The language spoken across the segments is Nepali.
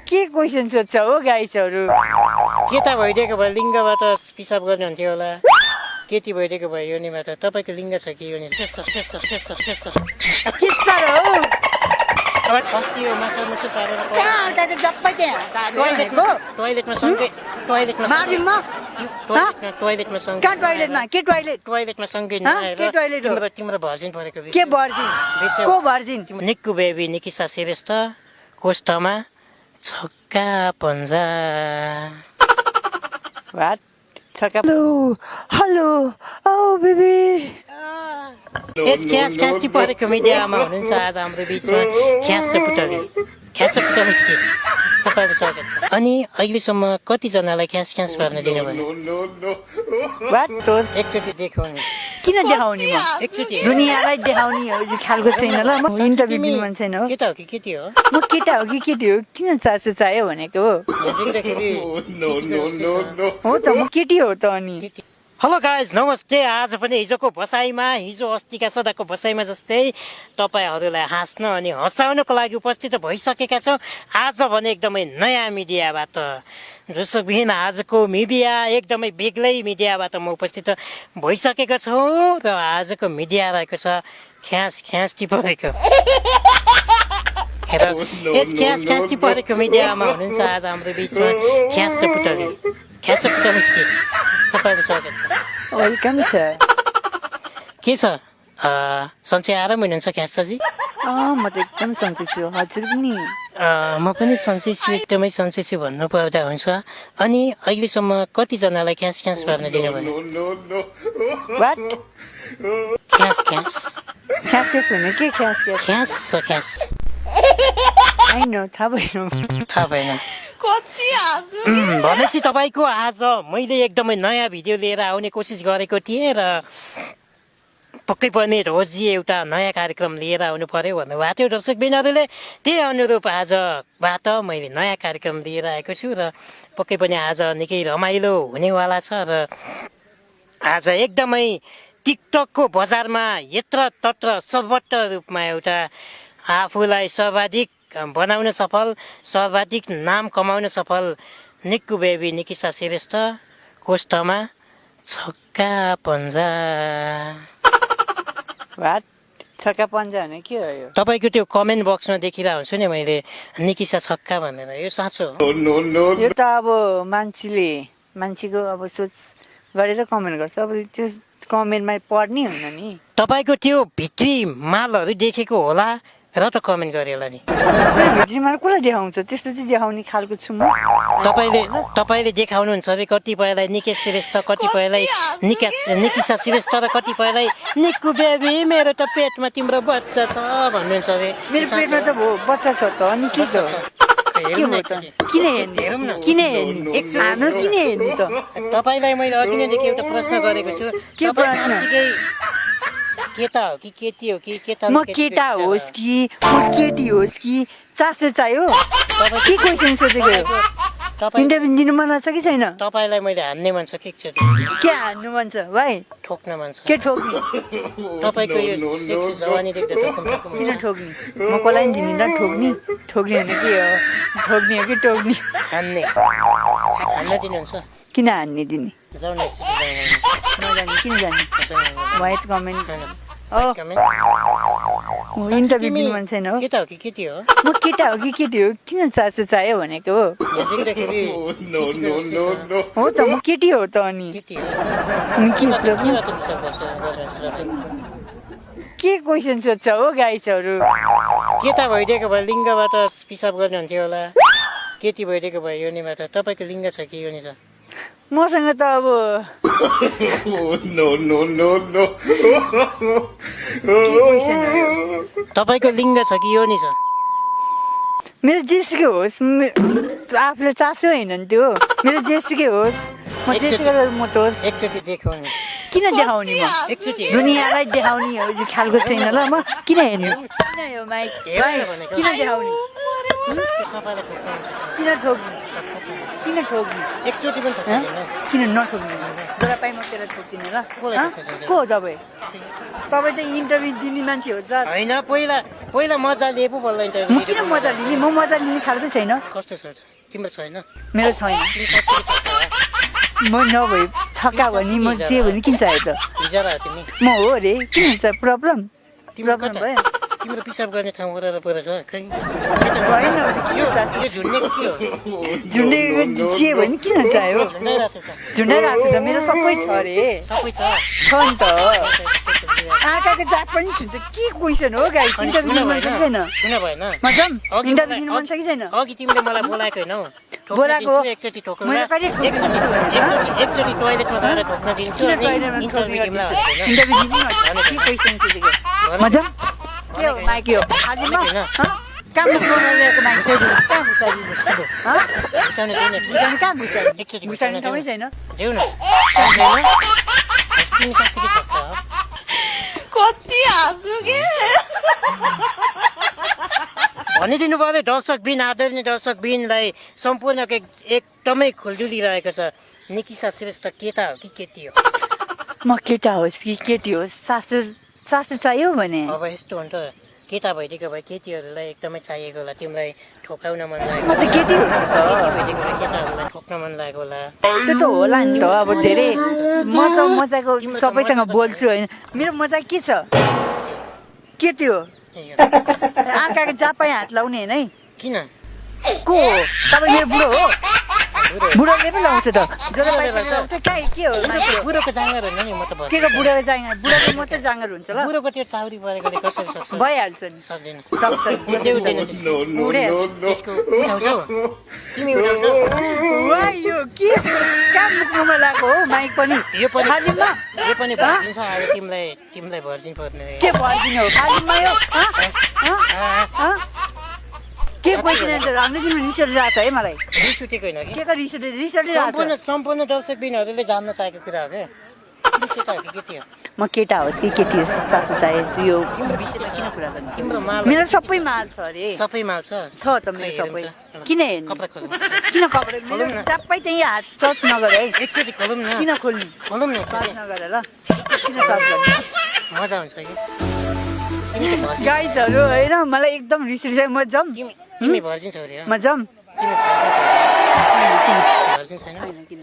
के क्वेसन सोध्छ हो गाइसहरू? केटा भइदिएको भए लिङ्गबाट पिसाब गर्ने हुन्थ्यो होला, केटी भइदिएको भए योनिबाट। तपाईँको लिङ्ग छ कि योनि? अस्ति यो मासु पारेर टोइलेटमा सँगै टोइलेटमा सँगै तिम्रो भर्जिन परेको के भर्जिन? को भर्जिन? निक्कु बेबी निकिसा श्रेष्ठ कोष्ठमा छक्का पन्जा। What? हेलो ओ बेबी। ख्यास परेको मिडियामा हुनुहुन्छ आज हाम्रो बिचमा ख्यास पुटली स्पिक। तपाईँको स्वागत छ। अनि अहिलेसम्म कतिजनालाई ख्यास पार्न दिनुभयो? एकचोटि देखाउने। किन देखाउने? म एकचोटि दुनियाँलाई देखाउने खालको छैन ल। म इन्टरभ्यू दिनु मन छैन हो। केटा हो कि केटी हो? म केटा हो कि केटी हो? किन चासो चाहियो भनेको हो? हो त म केटी हो त। अनि हेलो गाइज, नमस्ते। आज पनि हिजो अस्तिका सदाको बसाइमा जस्तै तपाईँहरूलाई हाँस्न अनि हँसाउनको लागि उपस्थित भइसकेका छौँ। आज भने एकदमै नयाँ मिडियाबाट, जसोबिन आजको मिडिया एकदमै बेग्लै मिडियाबाट म उपस्थित भइसकेको छौँ। र आजको मिडिया रहेको छ ख्यास टिपरेको। ख्यास टिपरेको मिडियामा हुनुहुन्छ आज हाम्रो बिचमा ख्यास पुटली स्पिक। तपाईँको स्वागत छ। वेलकम छ। के छ सन्चै आराम हुनुहुन्छ ख्यासजी? म त एकदम सन्चै छु। हजुर पनि? म पनि सन्चै छु, एकदमै सन्चै छु भन्नुपर्दा हुन्छ। अनि अहिलेसम्म कतिजनालाई ख्यास पार्न दिनुभयो? ख्यास हुने के? ख्यास थाहा भएन। भनेपछि तपाईँको आज मैले एकदमै नयाँ भिडियो लिएर आउने कोसिस गरेको थिएँ र पक्कै पनि रोजी एउटा नयाँ कार्यक्रम लिएर आउनु पर्यो भन्नुभएको थियो दर्शकबिनहरूले। त्यही अनुरूप आजबाट मैले नयाँ कार्यक्रम लिएर आएको छु र पक्कै पनि आज निकै रमाइलो हुनेवाला छ। र आज एकदमै टिकटकको बजारमा यत्रतत्र सर्वत्र रूपमा एउटा आफूलाई सर्वाधिक बनाउन सफल, सर्वाधिक नाम कमाउन सफल निक्कु बेबी निकिसा श्रेष्ठ कोष्ठमा छक्का पन्जा। छक्का पन्जा भने के हो यो? तपाईँको त्यो कमेन्ट बक्समा देखिरहेको हुन्छु नि मैले, निकिसा छक्का भनेर। यो साँचो हो? यो त अब मान्छेको अब सोच गरेर कमेन्ट गर्छ। अब त्यो कमेन्टमा पढ्ने होइन नि। तपाईँको त्यो भित्री मालहरू देखेको होला र त कमेन्ट गरे होला नि। भित्री माल कसलाई देखाउँछ? त्यस्तो चाहिँ देखाउने खालको छु म। तपाईँले देखाउनुहुन्छ अरे कतिपयलाई निकेश श्रेष्ठ, कतिपयलाई निकिसा श्रेष्ठ र कतिपयलाई निक्कु बेबी मेरो त पेटमा तिम्रो बच्चा छ भन्नुहुन्छ अरे। मेरो पेटमा त बच्चा छ त। अनि के त? किन हेर्ने त? तपाईँलाई मैले अघि नैदेखि एउटा प्रश्न गरेको छु। के प्रश्न? केटा हो कि केटी हो कि केटा? म केटा होस् कि म केटी होस् कि चासो चाहियो? के क्वेसन सोधेको? इन्टरभ्यू दिनु मन छ कि छैन? तपाईँलाई मैले हान्ने मन छ कि एकचोटि? के हान्नु मन छ भाइ? ठोक्न मन छ। के ठोक्ने? तपाईँको यो सेक्सी जवानी देख्दा किन ठोक्ने? म कसलाई दिने र ठोक्ने? ठोक्ने भने के हो? ठोक्ने हो कि टोक्ने? हान्न दिनुहुन्छ? किन हान्ने दिने? किन जाने? वाइट कमेन्ट इन्टरभ्यू दिनु मन छैन हो? केटा हो कि केटी हो? म केटा हो कि केटी हो? किन चासो चाहियो भनेको हो? हो त म केटी हो त। अनि के क्वेसन सोध्छ हो गाइसहरू? केटा भइदिएको भए लिङ्गबाट पिसाब गर्ने हुन्थ्यो होला, केटी भइदिएको भए योनिबाट। तपाईँको लिङ्ग छ कि योनि छ? मसँग त अब तपाईँको लिङ्ग छ कि योनि छ? मेरो जेसुकै होस्, आफूलाई चासो होइन नि त्यो। मेरो जेसुकै होस्, म जेसुकै मोटो होस्। एकचोटि देखाउने। किन देखाउने? म दुनियाँलाई देखाउने खालको छैन ल। म किन हेर्ने? किन देखाउने? तपाईँलाई ठोक्न हुन्छ किन ठोक्नु किन ठोक्नु एकचोटि पनि ठोक्दैन किन नठोक्नु जरा पाइ म त्यसलाई ठोक्दिनँ ल को हो तपाईँ तपाईँ त इन्टरभ्यू दिने मान्छे हो जज होइन पहिला मजा लिए पो बोल्दा म किन मजा लिने म मजा लिने खालको छैन कस्तो छ तिम्रो छैन मेरो छैन म नभए छक्का भने म जे भने किन चाहियो त हिजरा तिमी म हो अरे किन हुन्छ प्रब्लम तिम्रो प्रब्लम कता भयो तिम्रो पिसाब गर्ने ठाउँ वरपर परेछ खै भएन यो झुन्डेको के हो झुन्डेको जे भने किन चाहियो झुन्डाइरहेको छ झुन्डाइरहेको छ मेरो सबै छ अरे सबै छ छ नि त आँखाको जात पनि छुन्छ के क्वेसन हो गाई इन्टरभ्यू दिनु मन छ कि छैन किन भएन मजाम इन्टरभ्यू दिनु मन छ कि छैन अघि तिमीले मलाई बोलाएको होइन बोलाएको हो। एकचोटि ठोक्नु मैले कहिले ठोकेको छु भने, एकचोटि टोयलेटमा गएर ठोक्न दिन्छु किन अनि टोयलेटमा इन्टरभ्यू ठोक्ने दिउँला गर्छ? होइन इन्टरभ्यू दिनु न, के क्वेसन सोधेको? मजाम के हो माइक हो आजमा कहाँ घुसाउनु ल्याएको माइक कहाँ घुसाइदिनु हँ घुसाउने छैन घुसाउनु कहाँ घुसाइदिनु एकचोटि घुसाउने ठाउँै छैन देऊ न छैन तिमी सक्छ कि सक्छ कति हाँसु के भनिदिनु पर्यो दर्शकबिन आदरणीय दर्शकबिनलाई सम्पूर्ण एकदमै खुल्दुलिरहेको छ निकिसा श्रेष्ठ केटा हो कि केटी हो म केटा होस् कि केटी होस् सासु सासु चाहियो भने अब यस्तो हुन्छ केटा भइदिएको भए केटीहरूलाई एकदमै चाहिएको होला तिमीलाई ठोकाउन मन लागेको म त केटी हो केटी भइदिएको भए केटाहरूलाई ठोक्न मन लागेको होला त्यो त होला नि त अब धेरै म त मजाको सबैसँग बोल्छु होइन मेरो मजा के छ के त्यो त्यही हो। आँखाको जापाई हात लाउने होइन है किन को हो तपाईँ मेरो बुढो हो बुढोले पो लाउँछ त जसलाई लाउँछ कहाँ के हो मान्छे? बुढोको जाँगर होइन नि म त भन्छु के को बुढोको जाँगर बुढोको मात्रै जाँगर हुन्छ ल बुढोको त्यो चाउरी परेकोले कसरी सक्छ भइहाल्छ नि सक्दैन सक्छ देउदैन त्यसको उडिहाल्छ त्यसको उठाउँछौ तिमी उठाउँछौ वा यो के कहाँ मुखमा लगाएको हो माइक पनि यो पनि खालीमा यो पनि भर्जिन्छ अब तिमीलाई भर्जिन पर्ने के भइदिनु हो खालीमा यो के क्वेसन राम्रै दिनु रिस उठिरहेको छ है मलाई रिस उठेको होइन कि के को रिस उठिरहेको छ सम्पूर्ण दर्शकबिनहरूले जान्न चाहेको कुरा हो क्या केटा हो कि केटी हो म केटा होस् कि केटी होस् सासु चाहियो त्यो किन कुरा गर्ने तिम्रो माल मेरो सबै माल छ अरे सबै माल छ छ त मेरो सबै किन हेर्नु कपडा खोलौँ किन कपडा मेरो सबै चाहिँ यहाँ हात चर्च नगर है एकचोटि खोलौँ न किन खोल्नु खोलौँ न चर्च एकचोटि नगर ल किन चर्च गर्ने मजा हुन्छ कि तिमी त भर्जिन गाइजहरू होइन मलाई एकदम रिस उठिसक्यो म जाऊँ तिमी भर्जिन छौ अरे हो? म जाऊँ तिमी भर्जिन छैन किन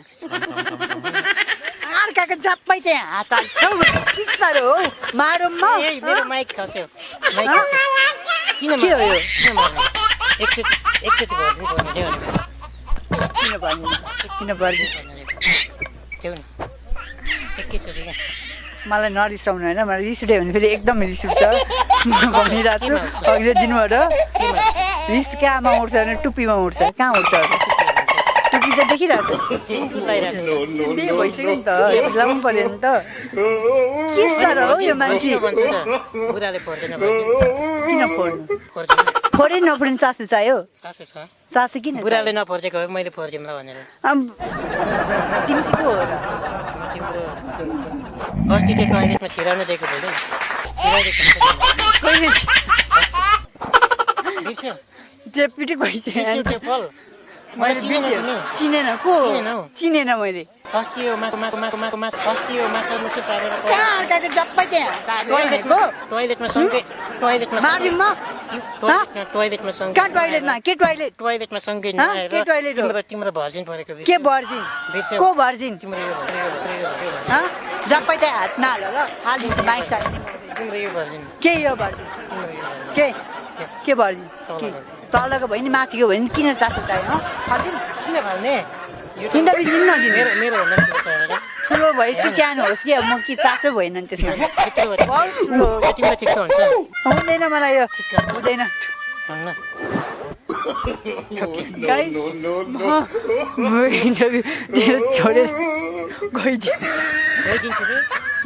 अर्काको सबै चाहिँ हात हाल्छौ के साह्रो हो मारौँमा ए मेरो माइक खस्यो माइक खस्यो किन के हो यो? किन मार्ने एकचोटि भर्जिन खोल्नु देऊ न किन भन्नु किन भन्नु देऊ न एकैचोटि क्या मलाई नरिसाउनु होइन मलाई रिस उठ्यो भने फेरि एकदम रिस उठ्छ म भनिरहेको छु अघिल्लो दिनबाट रिस कहाँमा उठ्छ भने टुप्पीमा उठ्छ कहाँ उठ्छ टुप्पी त देखिरहेको छ त्यही भइसक्यो नि त लाउनु पर्यो नि त के साह्रो हो यो मान्छे बुढाले पर्दैन किन फोड्नु पर्दैन फोडे नफोड्ने चासो चाहियो सासु छ चासो किन बुढाले नपर्देको भए मैले पर्दिउँला भनेर तिमी चाहिँ को हो र म तिम्रो अस्ति त्यो टोयलेटमा छिराउन दिएको थियो कहिले बिर्स्यो जेपिटी गइसक्यो त्यो फल मैले बिर्सेँ चिनेन को हो? चिनेन हौ। चिनेन मैले अस्ति यो मासु अस्ति यो मासु मुसु पारेर कहाँ अर्काको जप्पै त्यहाँ टोयलेटमा सँगै टोयलेटमा मारिम म टोयलेटमा सँगै कहाँ टोयलेटमा के टोयलेट टोयलेटमा सँगै के टोयलेट हो? तिम्रो भर्जिन परेको के भर्जिन बिर्स्यौ को भर्जिन तिम्रो यो जप्पै त्यहाँ हात नहाल ल हालिदिन्छ बाइक साइड तिम्रो यो भर्जिन के यो भर्जिन तिम्रो यो भर्जिन के भर्जिन के तलको भयो नि माथिको भयो नि किन चासो चाहियो फर्जिन किन भन्ने यो इन्टरभ्यू दिनु नदिनु मेरो भन्दा ठुलो छ हेर ठुलो भएपछि सानो होस् कि अब म के चासो भएन नि त्यसमा बहुत ठुलो तिमीलाई ठिक हुन्छ हुँदैन मलाई यो हुँदैन भन्न गाई म इन्टरभ्यू दिएर छोडेर गइदिएँ गइदिन्छु कि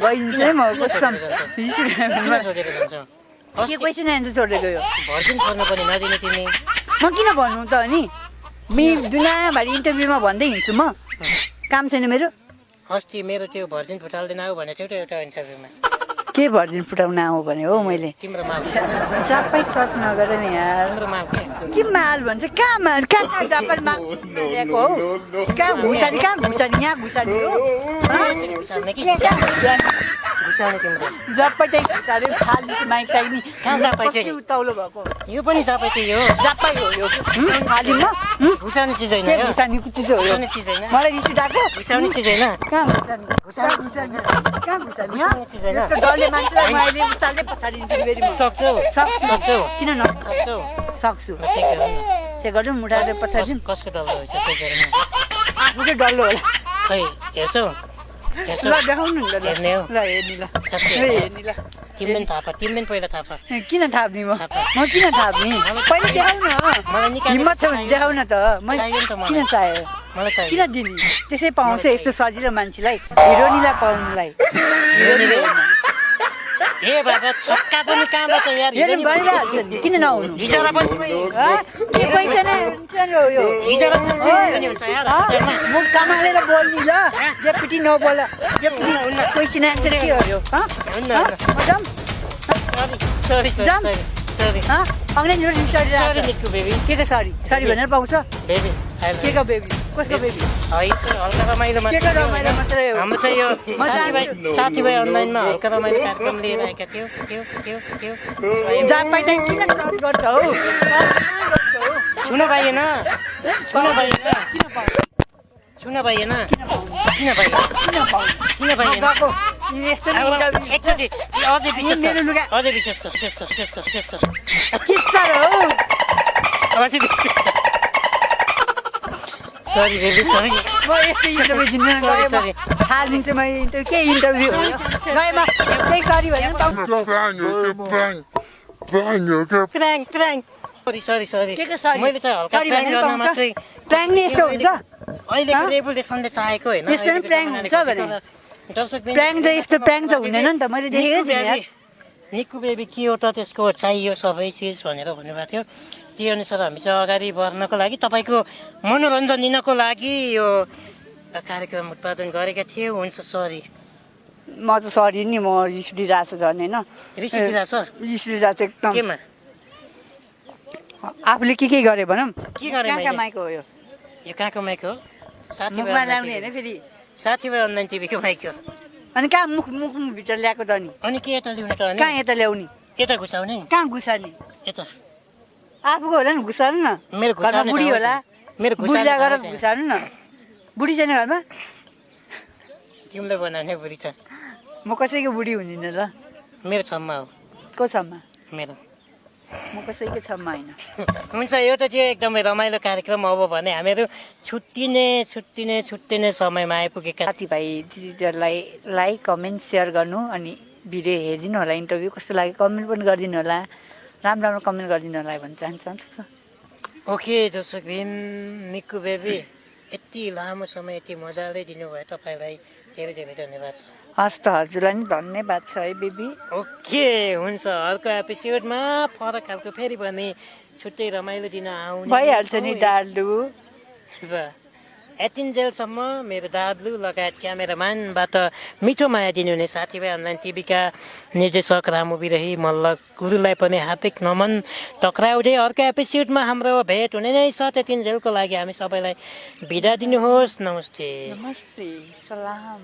गइदिन्छु है म कसम रिस उठ्यो भने किन छोडेर जान्छौ के क्वेसन एन्सर छोडेर गयो भर्जिन छोड्नु पनि नदिने तिमी म किन भन्नु त अनि दुनियाँभरि इन्टरभ्यूमा भन्दै हिँड्छु म काम छैन मेरो अस्ति मेरो त्यो भर्जिन फुटाल्दैन आऊ भनेको थियो एउटा इन्टरभ्यूमा के भर्जिन फुटाउन आऊ भने हो मैले तिम्रो माल सबै टच नगर नि यार तिम्रो माल के माल भन्छ कहाँ माल कहाँ जापान माल ल्याएको हो कहाँ घुसानी यहाँ घुसानी हो घुसाल्ने कि कहाँ घुसाल्ने तिम्रो जप्पै चाहिँ घुसाल्यो खाली माइक चाहिने कहाँ जापाई चाहिँ उत्ताउलो भएको यो पनि जापाई हो जाप्पै हो यो खालीमा घुसाउने चिज होइन के यो घुसानीको चिज हो यो घुसाउने चिज होइन मलाई रिस उठाएको घुसाउने चिज होइन कहाँ घुसानी कहाँ घुसानी घुसाउने चिज होइन यस्तो डरले मान्छेलाई म अहिले उचाल्दै पछाडिन्छु फेरि म सक्छौ सक्छु किन सक्छौ सक्छु चेक गरौँ न चेक गर्नु मुठाएर पछाडिन् कसको डल्लो रहेछ चेक गरौँ आफूकै डल्लो होला खै हेर्छौ ल देखाउनु नि ल हेर्ने हो ल हेर्ने ल साँच्चै ल हेर्ने ल तिमीले पनि थाहा पा तिमीले पनि पहिला थाहा पा किन थाप्ने म किन थाप्ने पहिले देखाउन मलाई निकाल्नु हिम्मत छ भने देखाउ न त चाहियो नि त मलाई। किन चाहियो मलाई चाहियो किन दिने त्यसै पाउँछ यस्तो सजिलो मान्छेलाई हिरोनीलाई पाउनुलाई हिरोनीले ए बाबा छक्का पनि कहाँबाट यार हेर्नु भइरहेको छ नि किन नहुनु हिजोरा पनि के पैसा नै हुन्छ नि हो यो हिजोरा पनि हुन्छ यार हतारमा। मुख सम्हालेर बोल्नु ल जेपिटी नबोल जेपिटी पैसा नै के हो यो हुन्न जाम सरी सरी जाम। सरी सरी अङ्ग्रेजीमा सरी सरी निक्कु बेबी के को सरी सरी भनेर पाउँछ बेबी के को बेबी कसको बेबी हल्का रमाइलो के को रमाइलो मात्रै हो हाम्रो चाहिँ यो साथीभाइ अनलाइनमा हल्का रमाइलो कार्यक्रम लिएर आएका थियो जापाई चाहिँ किन टच गर्छ हौ छुन पाइएन छुन पाइएन छुन पाइएन किन पाइएन किन पाइएन गएको यस्तो नि इन्टरभ्यु एकचोटि अझै विशेष मेरो लुगा छ अझै विशेष छ किस्ता हो अझै विशेष छ सरी बेबी सरी म यस्तो इन्टरभ्यु दिन सरी हालिदिन्छु म इन्टरभ्यु के इन्टरभ्यु गएमा त्यही सरी भनेर पाउँछ प्र्याङ सरी के को सरी मैले चाहिँ हल्का सरी प्र्याङ भनेर गर्न पाउँछ मात्रै प्र्याङ नि यस्तो हुन्छ अहिलेको रेभोल्युसनले चाहेको होइन यस्तो नि प्र्याङ हुन्छ भने प्र्याङ त यस्तो प्र्याङ त हुँदैन नि त मैले देखेकै थिएँ यार निक्कु बेबी के हो त त्यसको चाहियो सबै चिज भनेर भन्नुभएको थियो त्यही अनुसार हामी चाहिँ अगाडि बढ्नको लागि तपाईँको मनोरञ्जन दिनको लागि यो कार्यक्रम उत्पादन गरेका थियौँ हुन्छ सरी म त सरी नि म रिस उठिरहेको छ झन् होइन रिस उठिरहेछ रिस उठिरहेको छ एकदम केमा आफूले के गरे भनौँ के गरेँ कहाँ मैले माइक हो यो यो कहाँको माइक हो मुखमा लाउने होइन फेरि साथीभाइ अनलाइन टिभीको माइक हो अनि कहाँ मुखभित्र ल्याएको त नि अनि के यता ल्याउनु त अनि कहाँ यता ल्याउने यता घुसाउने कहाँ घुसार्ने यता आफूको होला नि घुसार्नु न मेरो घरमा घुसार्ने बुढी ठाउँ होला छ। मेरो बुढीलाई घुसार्ने गएर ठाउँ छ। घुसार्नु न बुढी छैन घरमा तिमीले बनाउने बुढी छ म कसैको बुढी हुँदिनँ ल मेरो छम्मा हो को छम्मा मेरो म कसैको छम्मा होइन हुन्छ यो त थियो एकदमै रमाइलो कार्यक्रम अब भने हामीहरू छुट्टिने समयमा आइपुगेका साथीभाइ दिदीहरूलाई लाइक कमेन्ट सेयर गर्नु अनि भिडियो हेरिदिनु होला इन्टरभ्यू कस्तो लाग्यो कमेन्ट पनि गरिदिनु होला राम्रो कमेन्ट गरिदिनु होला भन्न चाहन्छु ओके दर्शकबिन निक्कु बेबी यति लामो समय यति मजाले दिनुभयो तपाईँलाई धेरै धेरै धन्यवाद छ हस् त हजुरलाई नि धन्यवाद छ है बेबी ओके हुन्छ अर्को एपिसोडमा फरक खालको फेरि भने छुट्टै रमाइलो दिन आउने भइहाल्छ नि डाडु र यतिन्जेलसम्म मेरो दादु लगायत क्यामेराम्यानबाट मिठो माया दिनुहुने साथीभाइ अनलाइन टिभीका निर्देशक रामु बिरही मल्ल गुरुलाई पनि हार्दिक नमन टक्राउँदै अर्को एपिसोडमा हाम्रो भेट हुने नै छ त्यतिन्जेलको लागि हामी सबैलाई बिदा दिनुहोस् नमस्ते नमस्ते सलाम